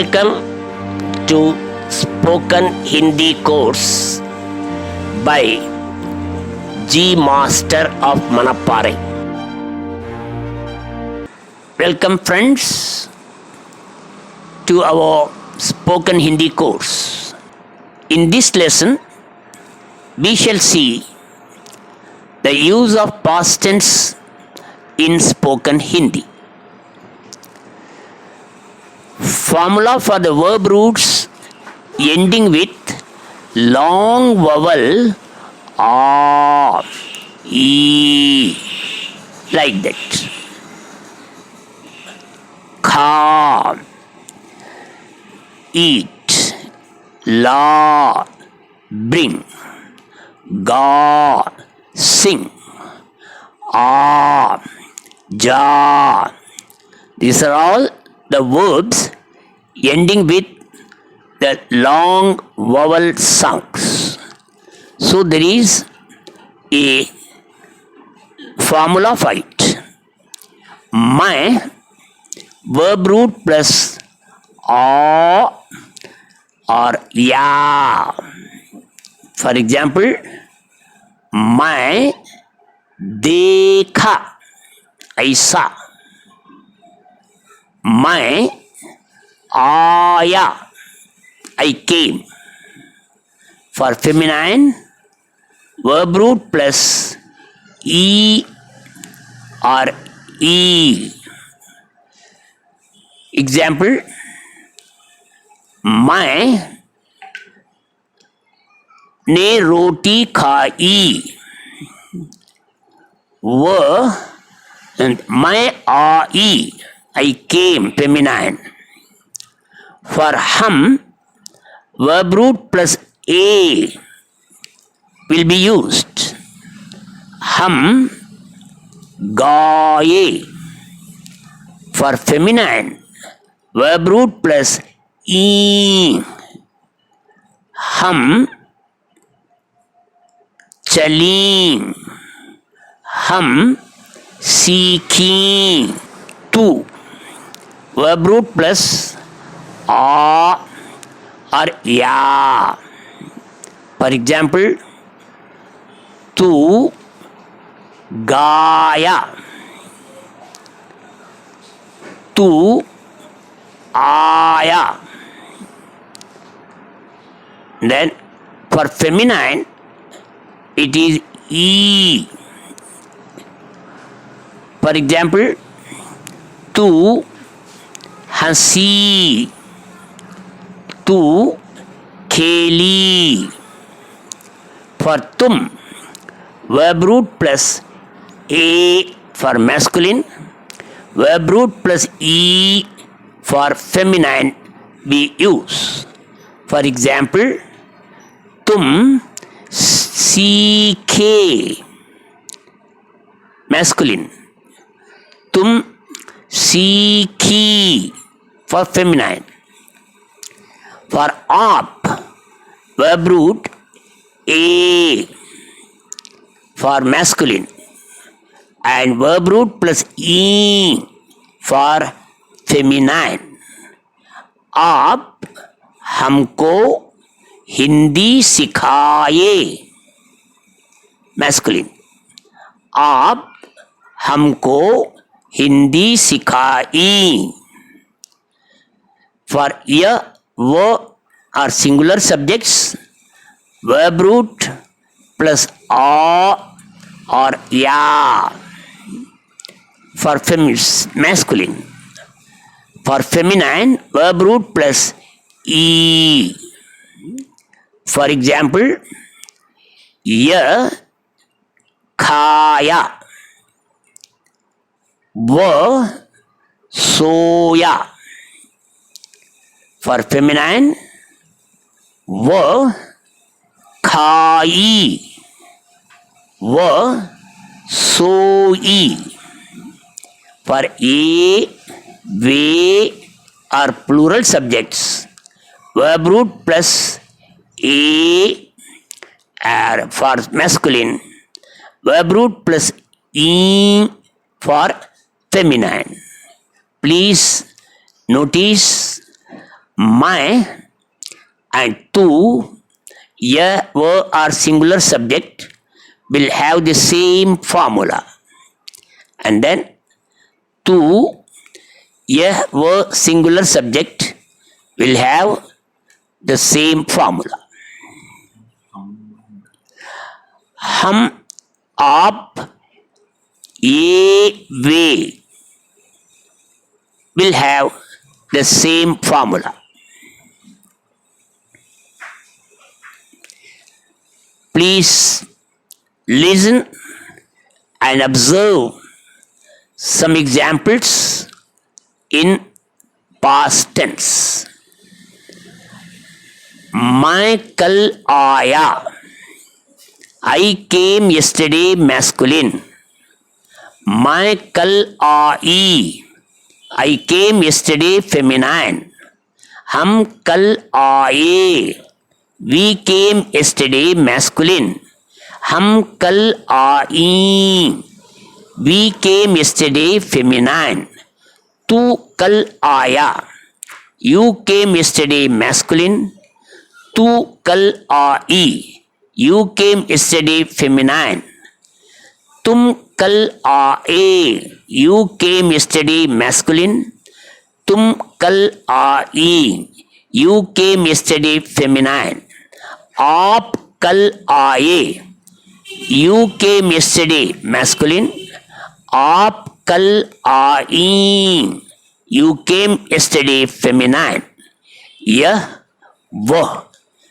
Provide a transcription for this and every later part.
Welcome to Spoken Hindi course by G Master of Manappare. Welcome friends to our Spoken Hindi course. In this lesson, we shall see the use of past tense in spoken Hindi. Formula for the verb roots ending with long vowel a, e, like that. Kha, eat, la, bring, ga, sing, a, ja. These are all the verbs ending with the long vowel sounds. So there is a formula for it. My verb root plus a or ya. For example, मैं देखा ऐसा, मैं आया I came. For feminine, verb root plus e or e. Example, मैं ने रोटी खाई, वह मैं आई I came, feminine. For हम, verb root plus a will be used. हम गाए. For feminine, verb root plus e. हम चली. हम सीखी. तू, verb root plus a or ya. For example, तू गाया, तू आया. Then for feminine, it is e. For example, तू हंसी, तू खेली. For तुम, verb root plus a for masculine, verb root plus e for feminine we use. For example, तुम सीखे, masculine. तुम सीखी for feminine. For आप, verb root a for masculine and verb root plus e for feminine. आप हमको हिंदी सिखाए, masculine. आप हमको हिंदी सिखाई. For यह वो are singular subjects, verb root plus a or ya. For masculine. For feminine, verb root plus e. For example, यह खाया, वह सोया. For feminine, वह खाई, वह सोई. For a, way are plural subjects, verb root plus a. For masculine, verb root plus e for feminine. Please notice my and tu, ya, wa are singular subject will have the same formula. And then tu, ya, wa singular subject will have the same formula. हम, आप, ये, वे will have the same formula. Please listen and observe some examples in past tense. मैं कल आया. I came yesterday masculine. मैं कल आई. I came yesterday feminine. हम कल आए. We came yesterday masculine. हम कल आई. We came yesterday feminine. तू कल आया. You came yesterday masculine. तू कल आई. You came yesterday feminine. तुम कल आए. You came yesterday masculine. तुम कल आई. You came yesterday feminine. आप कल आए. You came yesterday masculine. आप कल आई. You came yesterday feminine. यह वह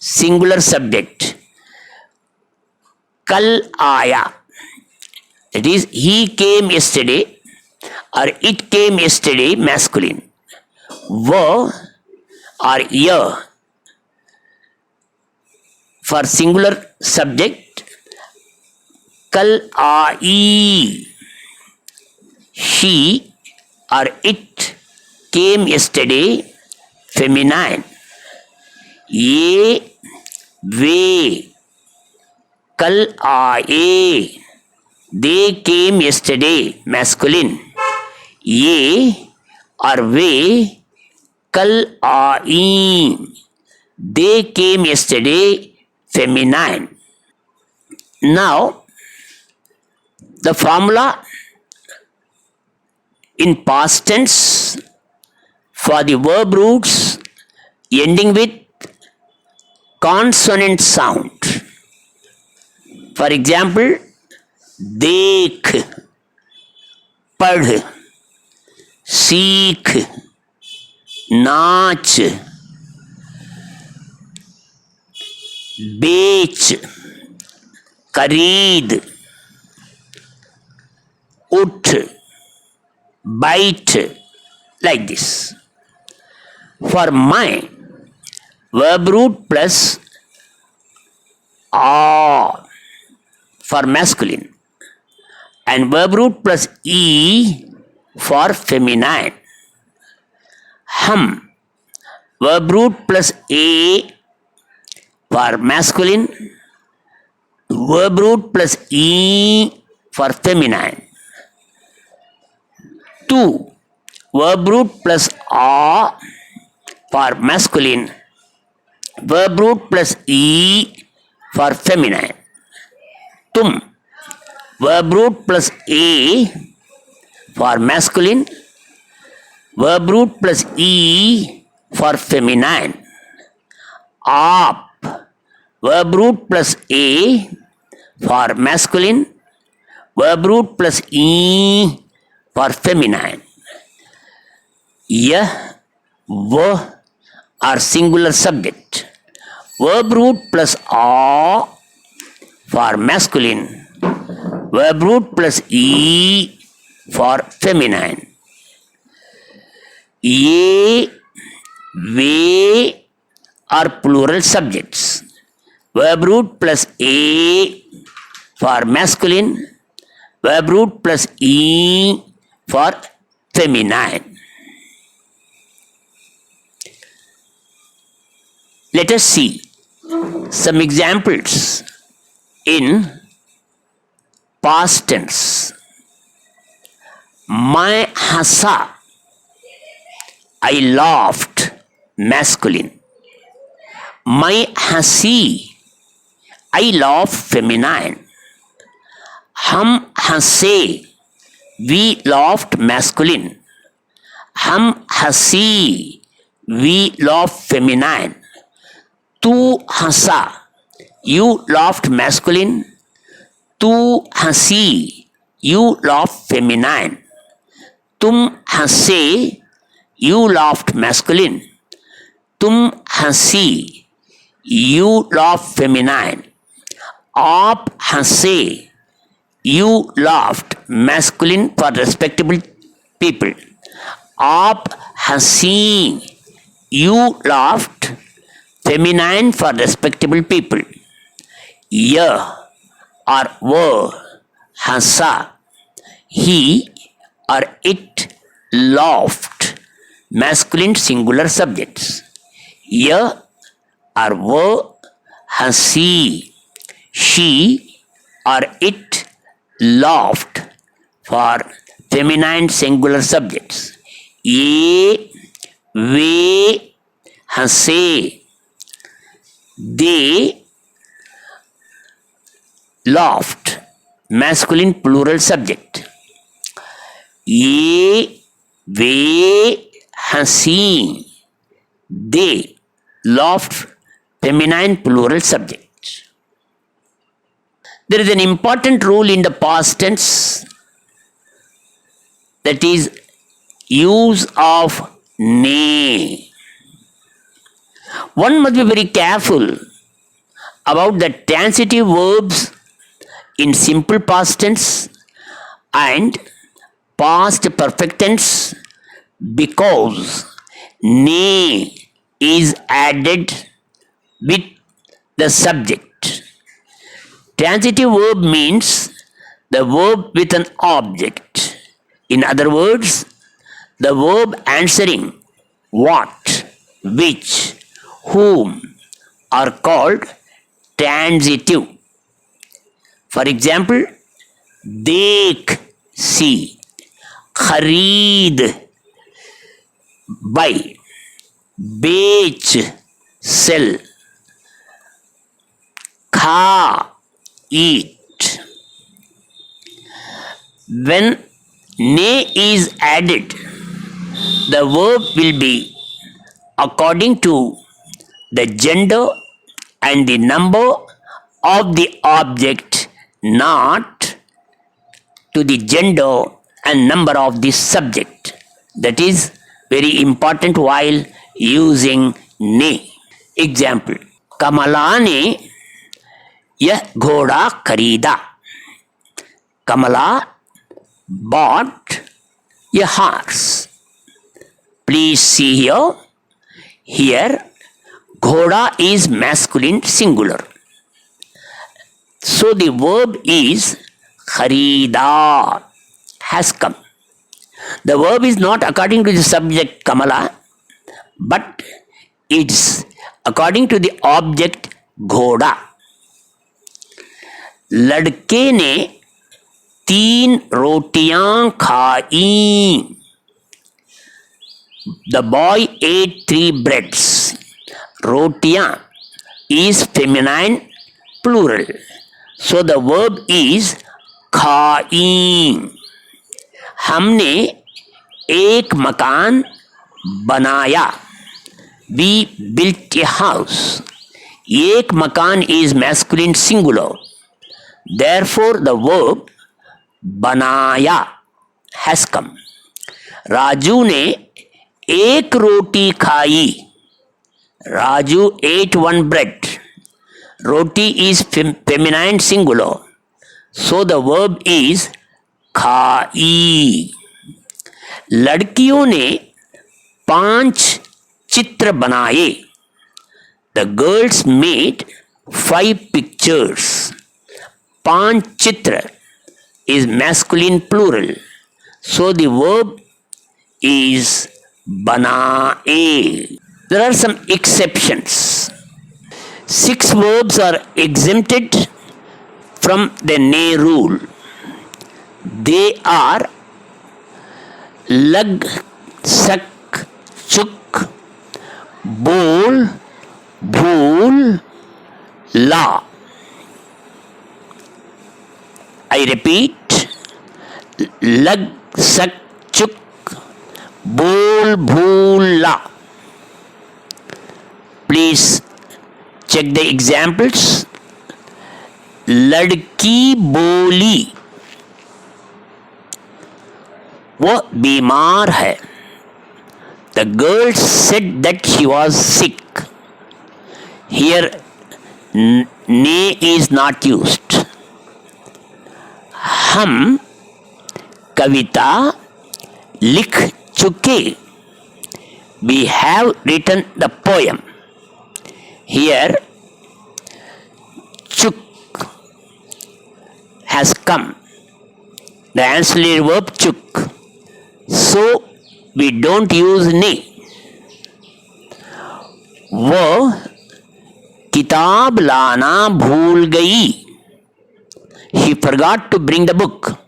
singular subject कल आया. That is, he came yesterday or it came yesterday masculine. वह or यह for singular subject कल आई. She or it came yesterday feminine. ये वे कल आए. They came yesterday masculine. ये और वे कल आई. They came yesterday feminine. Now the formula in past tense for the verb roots ending with consonant sound. For example, देख, पढ़, सीख, नाच, बेच, खरीद, उठ, बैठ, like this. For my, verb root plus a for masculine and verb root plus e for feminine. हम, verb root plus a for masculine, verb root plus e for feminine. Tu, verb root plus a for masculine, verb root plus e for feminine. तुम, verb root plus a for masculine, verb root plus e for feminine. आप, verb root plus a for masculine, verb root plus e for feminine. यह वह are singular subject. Verb root plus a for masculine, verb root plus e for feminine. ये वे are plural subjects. Verb root plus a for masculine, verb root plus e for feminine. Let us see some examples in past tense. मैं हंसा. I laughed. masculine. मैं हंसी, I laugh feminine. हम हंसे, we laughed masculine. हम हंसी, we laugh feminine. तू हंसा, you laughed masculine. तू हंसी, you laughed feminine. तुम हंसे, you laughed masculine. तुम हंसी, you laughed feminine. आप हंसे, you laughed masculine for respectable people. आप हंसी, you laughed feminine for respectable people. यह और वह हंसा, he or it laughed masculine singular subjects. यह और वह हंसी, she or it laughed for feminine singular subjects. ये वे हंसे, they laughed masculine plural subject. ये वे हंसी, they laughed feminine plural subject. There is an important rule in the past tense, that is use of ne. One must be very careful about the transitive verbs in simple past tense and past perfect tense, because ne is added with the subject. Transitive verb means the verb with an object. In other words, the verb answering what, which, whom are called transitive. For example, देख, see, खरीद, buy, बेच, sell, खा, eat. When ne is added, the verb will be according to the gender and the number of the object, not to the gender and number of the subject. That is very important while using ne. Example, कमला ने यह घोड़ा खरीदा. कमला bought a horse. Please see here. Here, ghoda is masculine singular. So the verb is kharida, has come. The verb is not according to the subject Kamala, but it's according to the object ghoda. लड़के ने 3 रोटियां खाई. The boy ate 3 breads. रोटियां is feminine plural. So the verb is खाई. हमने एक मकान बनाया. We built a house. एक मकान is masculine singular. Therefore the verb बनाया has come. राजू ने एक रोटी खाई. Raju ate 1 bread. Roti is feminine singular. So the verb is खाई. लड़कियों ने 5 चित्र बनाए. The girls made 5 pictures. 5 चित्र is masculine plural. So the verb is बनाए. There are some exceptions. 6 verbs are exempted from the ne rule. They are lag, sak, chuk, बोल भूल ला. I repeat, लग सक चुक बोल भूल ला. Please check the examples. लड़की बोली वो बीमार है. The girl said that she was sick. Here ne is not used. हम कविता लिख चुके. We have written the poem. Here chuk has come, the ancillary verb chuk, so we don't use ne. वो किताब लाना भूल गई. He forgot to bring the book.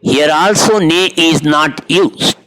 Here also ne is not used.